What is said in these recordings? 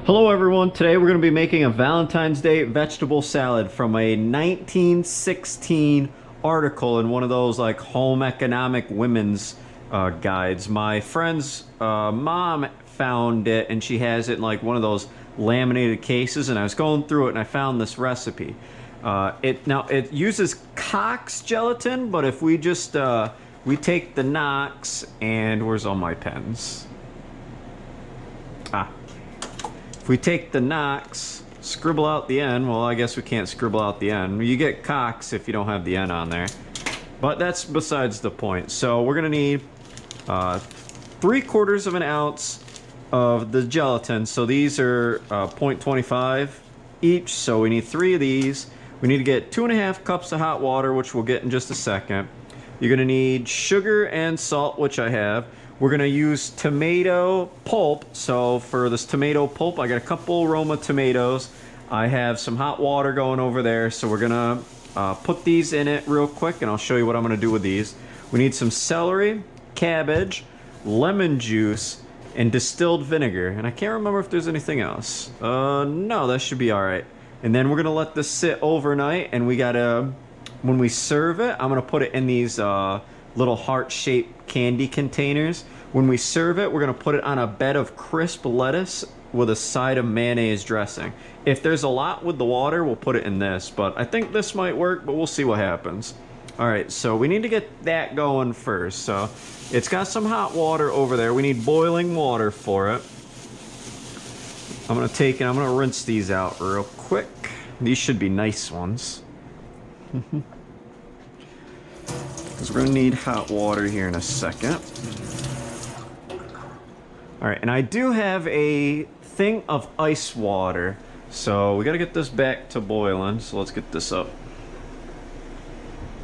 Hello everyone, today we're going to be making a Valentine's Day vegetable salad from a 1916 article in one of those like home economic women's guides. My friend's mom found it and she has it in like one of those laminated cases, and I was going through it and I found this recipe. It uses Cox gelatin, but if we just we take the Knox and where's all my pens? If we take the Knox, scribble out the N, well, I guess we can't scribble out the N. You get Cox if you don't have the N on there. But that's besides the point. So we're gonna need 3/4 of an ounce of the gelatin. So these are 0.25 each, so we need 3 of these. We need to get 2½ cups of hot water, which we'll get in just a second. You're gonna need sugar and salt, which I have. We're gonna use tomato pulp. So for this tomato pulp, I got a couple Roma tomatoes. I have some hot water going over there. So we're gonna put these in it real quick and I'll show you what I'm gonna do with these. We need some celery, cabbage, lemon juice, and distilled vinegar. And I can't remember if there's anything else. No, that should be all right. And then we're gonna let this sit overnight, and we gotta, when we serve it, I'm gonna put it in these little heart-shaped candy containers. When we serve it, we're gonna put it on a bed of crisp lettuce with a side of mayonnaise dressing. If there's a lot with the water, we'll put it in this, but I think this might work, but we'll see what happens. All right, so we need to get that going first. So it's got some hot water over there. We need boiling water for it. I'm gonna take and I'm gonna rinse these out real quick. These should be nice ones. Because we're gonna need hot water here in a second. All right, and I do have a thing of ice water, so we gotta get this back to boiling. So let's get this up.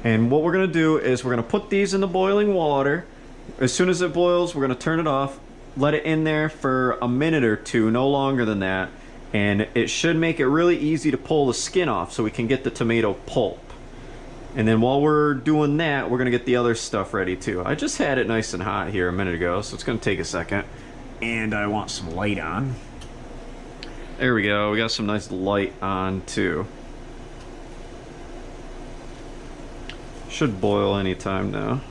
And what we're gonna do is we're gonna put these in the boiling water. As soon as it boils, we're gonna turn it off, let it in there for a minute or two, no longer than that. And it should make it really easy to pull the skin off so we can get the tomato pulp. And then while we're doing that, we're gonna get the other stuff ready too. I just had it nice and hot here a minute ago, so it's gonna take a second. And I want some light on. There we go, we got some nice light on too. Should boil anytime now.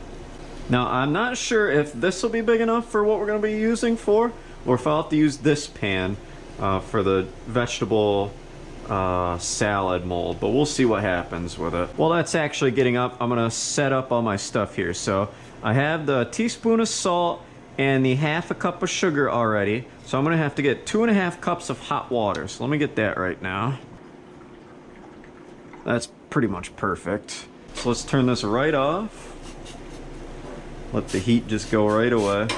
Now, I'm not sure if this will be big enough for what we're gonna be using for, or if I'll have to use this pan for the vegetable salad mold, but we'll see what happens with it. While that's actually getting up, I'm gonna set up all my stuff here. So I have the teaspoon of salt and the ½ cup of sugar already. So I'm gonna have to get 2½ cups of hot water. So let me get that right now. That's pretty much perfect. So let's turn this right off. Let the heat just go right away. I'm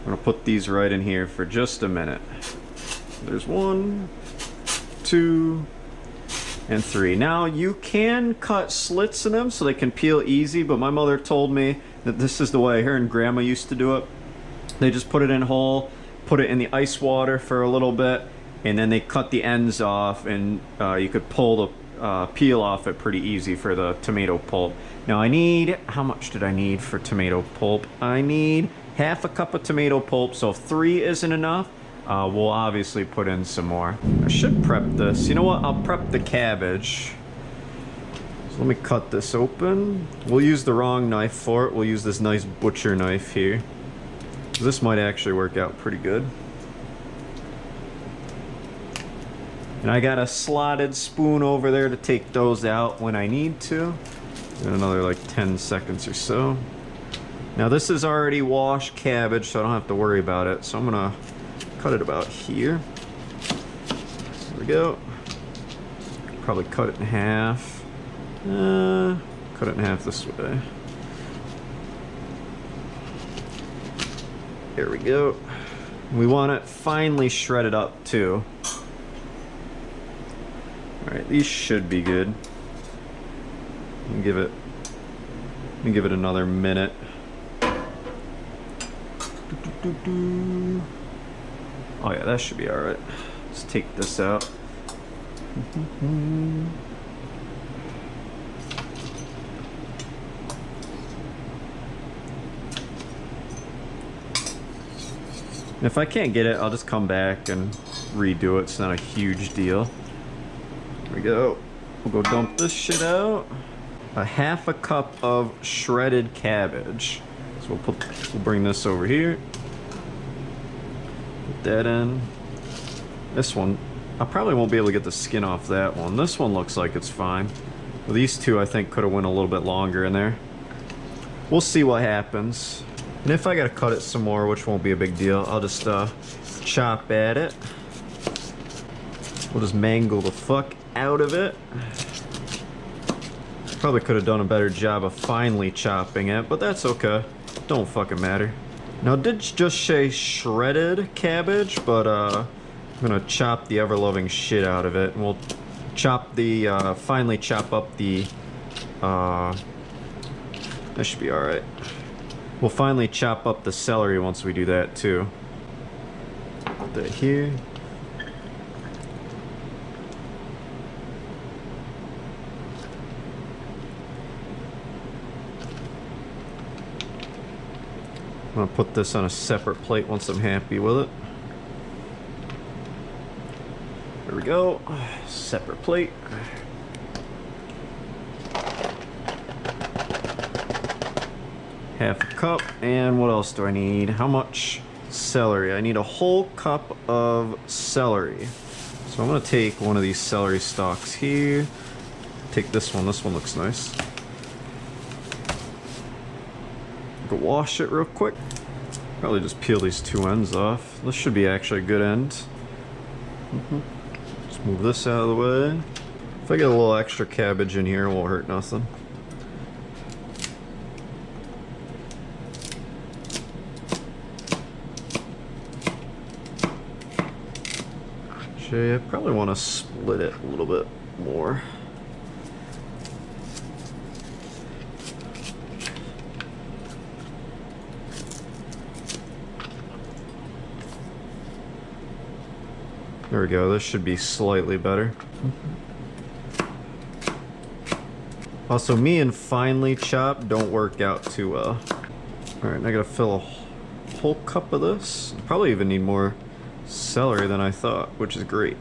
gonna put these right in here for just a minute. There's 1, 2, and 3. Now you can cut slits in them so they can peel easy, but my mother told me that this is the way her and grandma used to do it. They just put it in whole, put it in the ice water for a little bit, and then they cut the ends off, and you could pull the peel off it pretty easy for the tomato pulp. Now I need, how much did I need for tomato pulp? I need ½ cup of tomato pulp, so if 3 isn't enough, we'll obviously put in some more. I should prep this. You know what? I'll prep the cabbage. So let me cut this open. We'll use the wrong knife for it. We'll use this nice butcher knife here. This might actually work out pretty good. And I got a slotted spoon over there to take those out when I need to. In another like 10 seconds or so. Now this is already washed cabbage, so I don't have to worry about it. So I'm gonna cut it about here. There we go. Probably cut it in half. Cut it in half this way. There we go. We want it finely shredded up too. Alright, these should be good. Give it another minute. Oh yeah, that should be alright. Let's take this out. If I can't get it, I'll just come back and redo it. It's not a huge deal. Here we go. We'll go dump this shit out. A half a cup of shredded cabbage. So we'll bring this over here. Put that in. This one, I probably won't be able to get the skin off that one. This one looks like it's fine. Well, these two I think could have went a little bit longer in there. We'll see what happens. And if I gotta cut it some more, which won't be a big deal, I'll just chop at it. We'll just mangle the fuck out of it. Probably could have done a better job of finely chopping it, but that's okay. Don't fucking matter. Now it did just say shredded cabbage, but I'm gonna chop the ever-loving shit out of it, and we'll chop the finally chop up the that should be alright. We'll finally chop up the celery once we do that too. Put that here. I'm gonna put this on a separate plate once I'm happy with it. There we go. Separate plate. Half a cup. And what else do I need? How much celery? I need a whole cup of celery. So I'm gonna take one of these celery stalks here. Take this one. This one looks nice. Go wash it real quick. Probably just peel these two ends off. This should be actually a good end. Just move this out of the way. If I get a little extra cabbage in here, it won't hurt nothing. Actually, I probably want to split it a little bit more. There we go, this should be slightly better. Also, me and finely chopped don't work out too well. Alright, I gotta fill a whole cup of this. Probably even need more celery than I thought, which is great.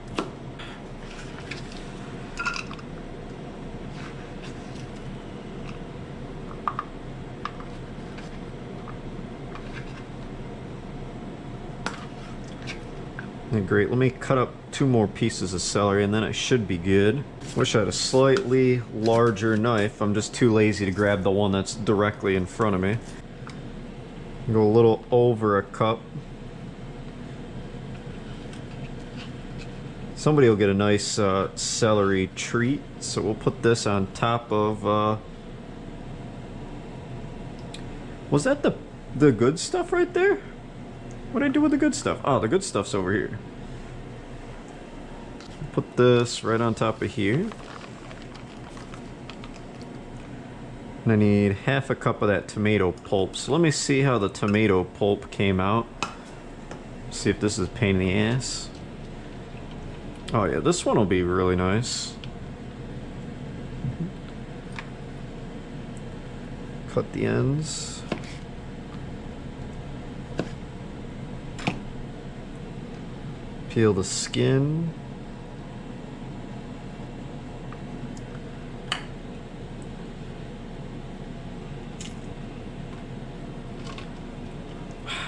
Great, let me cut up 2 more pieces of celery and then it should be good. Wish I had a slightly larger knife. I'm just too lazy to grab the one that's directly in front of me. Go a little over a cup. Somebody will get a nice celery treat, so we'll put this on top of was that the good stuff right there? What did I do with the good stuff? Oh, the good stuff's over here. Put this right on top of here. And I need half a cup of that tomato pulp. So let me see how the tomato pulp came out. See if this is a pain in the ass. Oh yeah, this one will be really nice. Cut the ends. Peel the skin.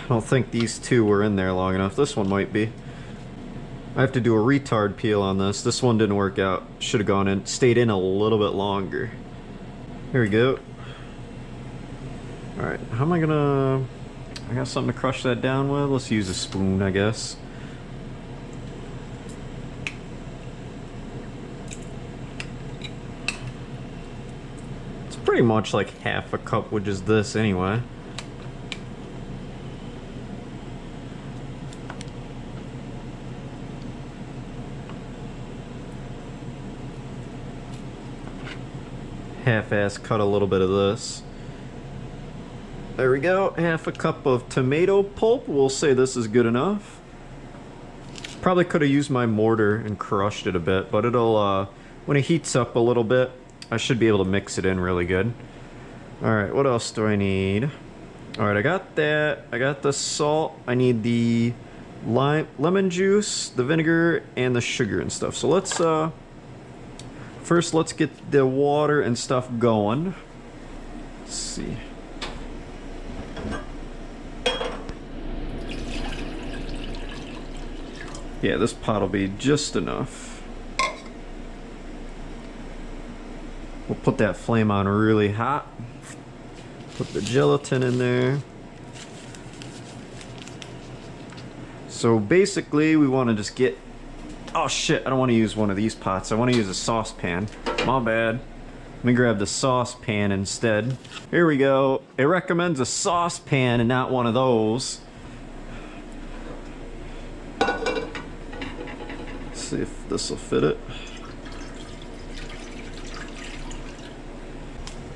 I don't think these two were in there long enough. This one might be. I have to do a retard peel on this. This one didn't work out. Should have gone in, stayed in a little bit longer. Here we go. Alright, how am I gonna... I got something to crush that down with? Let's use a spoon, I guess. It's pretty much like half a cup, which is this anyway. Half-ass cut a little bit of this. There we go, half a cup of tomato pulp. We'll say this is good enough. Probably could have used my mortar and crushed it a bit, but it'll, when it heats up a little bit, I should be able to mix it in really good. Alright, what else do I need? Alright, I got that. I got the salt. I need the lemon juice, the vinegar, and the sugar and stuff. So let's first let's get the water and stuff going. Let's see. Yeah, this pot will be just enough. We'll put that flame on really hot. Put the gelatin in there. So basically we want to just get... Oh shit, I don't want to use one of these pots. I want to use a saucepan. My bad. Let me grab the saucepan instead. Here we go. It recommends a saucepan and not one of those. Let's see if this will fit it.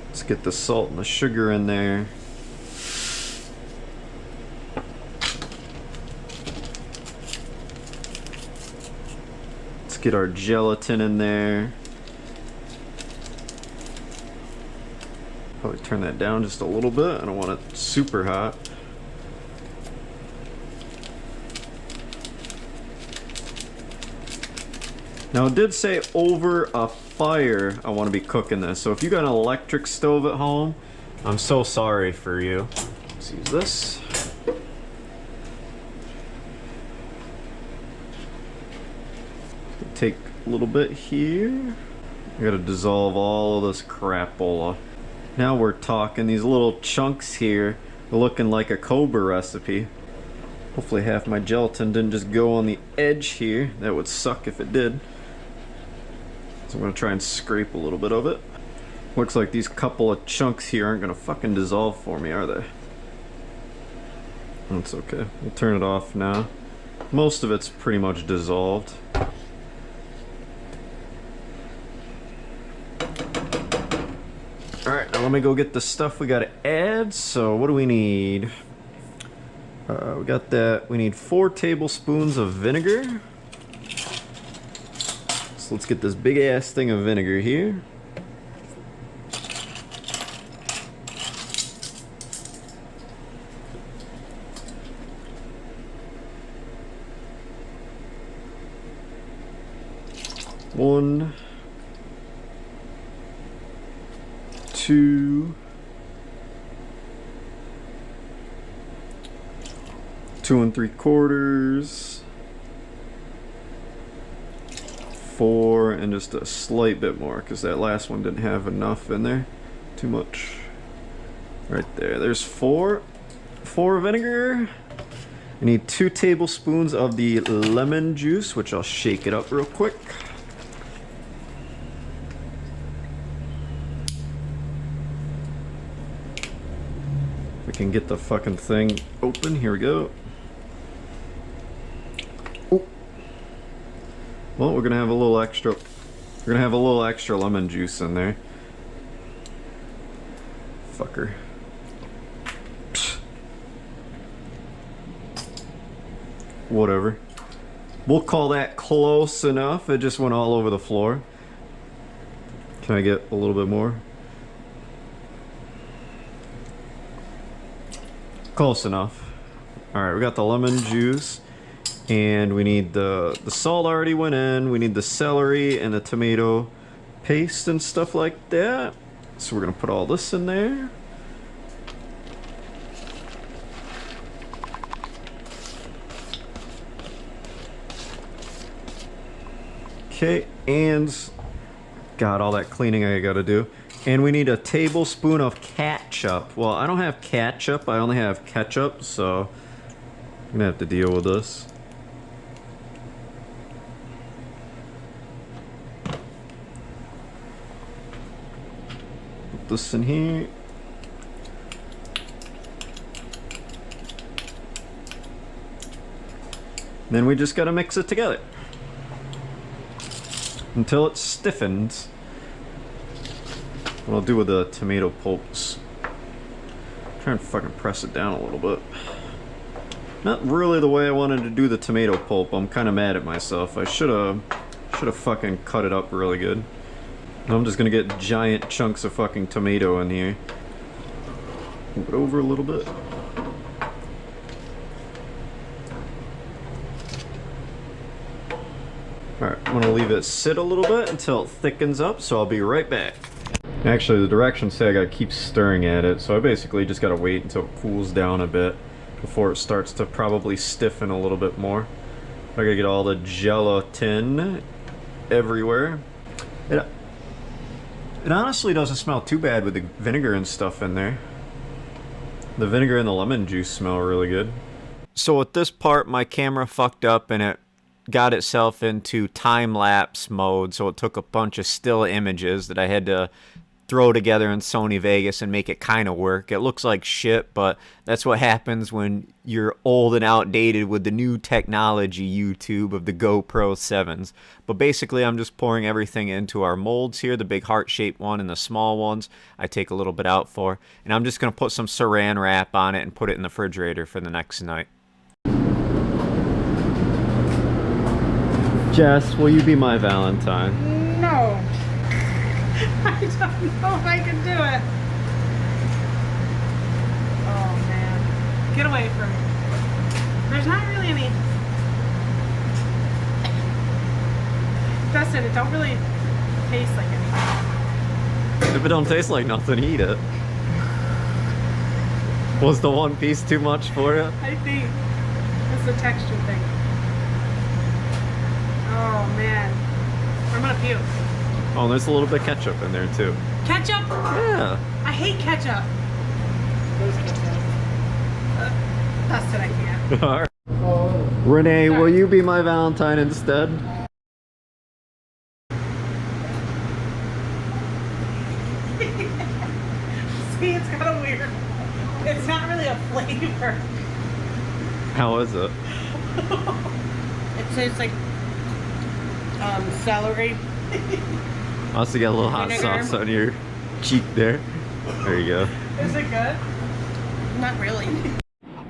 Let's get the salt and the sugar in there. Let's get our gelatin in there. Probably turn that down just a little bit. I don't want it super hot. Now it did say over a fire I want to be cooking this. So if you got an electric stove at home, I'm so sorry for you. Let's use this. Take a little bit here. I gotta dissolve all of this crapola. Now we're talking. These little chunks here are looking like a Cobra recipe. Hopefully half my gelatin didn't just go on the edge here. That would suck if it did. So I'm gonna try and scrape a little bit of it. Looks like these couple of chunks here aren't gonna fucking dissolve for me, are they? That's okay. We'll turn it off now. Most of it's pretty much dissolved. Alright, now let me go get the stuff we gotta add. So what do we need? We got that. We need 4 tablespoons of vinegar. So let's get this big ass thing of vinegar here. One, 2, 2 3/4, 4, and just a slight bit more because that last one didn't have enough in there. Too much. Right there. There's 4 vinegar. I need 2 tablespoons of the lemon juice, which I'll shake it up real quick. We can get the fucking thing open. Here we go. Oh. Well, we're gonna have a little extra. We're gonna have a little extra lemon juice in there. Fucker. Psst. Whatever. We'll call that close enough. It just went all over the floor. Can I get a little bit more? Close enough. Alright, we got the lemon juice. And we need the salt already went in. We need the celery and the tomato paste and stuff like that. So we're gonna put all this in there. Okay, and got all that cleaning I gotta do. And we need a tablespoon of ketchup. Well, I don't have ketchup, I only have ketchup, so I'm gonna have to deal with this. Put this in here. Then we just gotta mix it together until it stiffens. What I'll do with the tomato pulps, try and fucking press it down a little bit. Not really the way I wanted to do the tomato pulp. I'm kind of mad at myself. I should have fucking cut it up really good. I'm just gonna get giant chunks of fucking tomato in here. Move it over a little bit. Alright, I'm gonna leave it sit a little bit until it thickens up, so I'll be right back. Actually, the directions say I gotta keep stirring at it, so I basically just gotta wait until it cools down a bit before it starts to probably stiffen a little bit more. I gotta get all the gelatin everywhere. It honestly doesn't smell too bad with the vinegar and stuff in there. The vinegar and the lemon juice smell really good. So at this part, my camera fucked up and it got itself into time-lapse mode, so it took a bunch of still images that I had to throw together in Sony Vegas and make it kind of work. It looks like shit, but that's what happens when you're old and outdated with the new technology YouTube of the GoPro 7s. But basically, I'm just pouring everything into our molds here, the big heart-shaped one and the small ones I take a little bit out for. And I'm just going to put some saran wrap on it and put it in the refrigerator for the next night. Jess, will you be my Valentine? No. I don't know if I can do it. Oh man. Get away from me. There's not really any. Dustin, it don't really taste like anything. If it don't taste like nothing, eat it. Was the one piece too much for you? I think it's the texture thing. Oh man. I'm gonna puke. Oh, there's a little bit of ketchup in there too. Ketchup? Yeah. I hate ketchup. Dustin, I can't. Alright. Renee, will you be my Valentine instead? See, it's kind of weird. It's not really a flavor. How is it? It tastes like celery. Also got a little hot Vinegar. sauce on your cheek there. There you go. Is it good? Not really.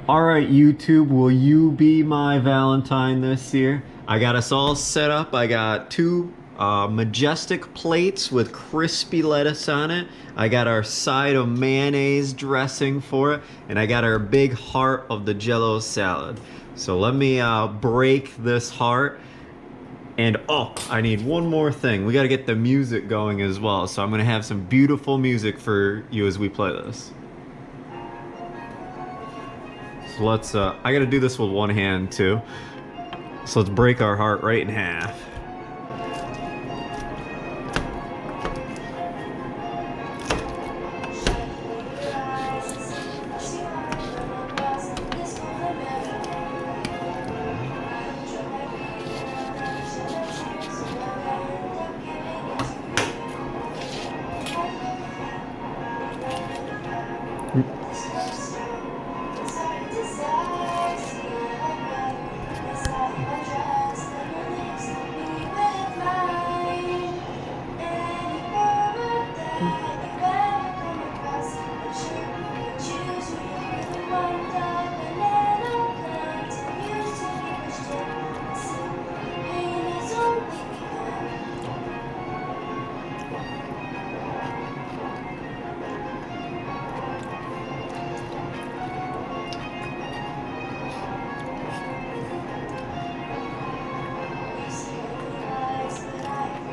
Alright YouTube, will you be my Valentine this year? I got us all set up. I got two majestic plates with crispy lettuce on it. I got our side of mayonnaise dressing for it. And I got our big heart of the Jell-O salad. So let me break this heart. And oh, I need one more thing. We gotta get the music going as well. So I'm gonna have some beautiful music for you as we play this. So let's, I gotta do this with one hand too. So let's break our heart right in half.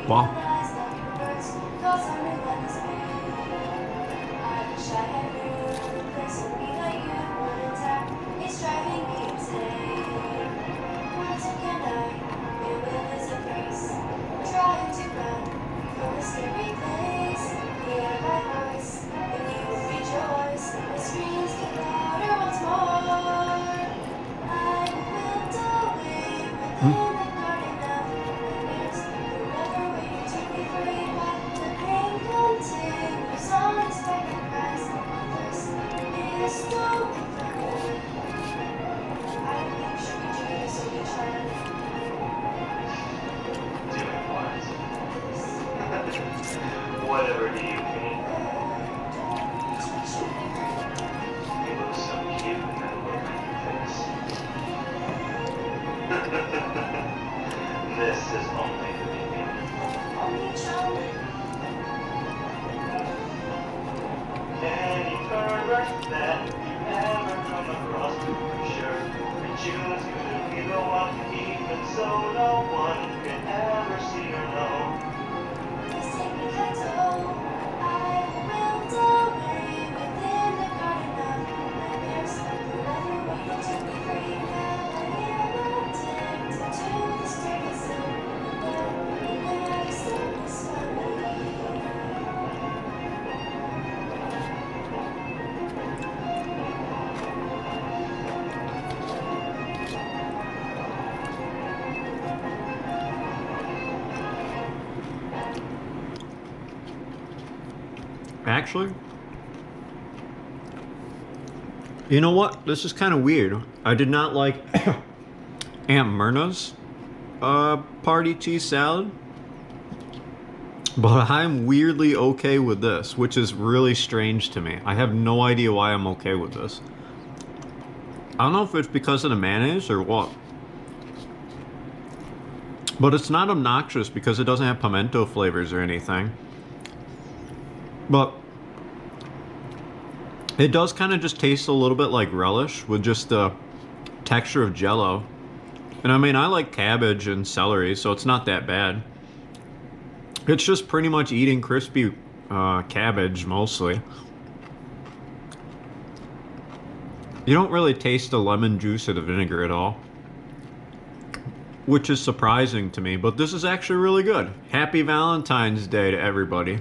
Wow. Whatever do you mean? You look so cute with that look on your face. This is only the beginning. Any correct that you ever come across, I'm sure that June's gonna be the one, even so no one can ever. Actually, you know what? This is kind of weird. I did not like Aunt Myrna's party cheese salad, but I'm weirdly okay with this, which is really strange to me. I have no idea why I'm okay with this. I don't know if it's because of the mayonnaise or what. But it's not obnoxious because it doesn't have pimento flavors or anything. But it does kind of just taste a little bit like relish with just the texture of Jell-O. And I mean, I like cabbage and celery, so it's not that bad. It's just pretty much eating crispy cabbage mostly. You don't really taste the lemon juice or the vinegar at all, which is surprising to me, but this is actually really good. Happy Valentine's Day to everybody.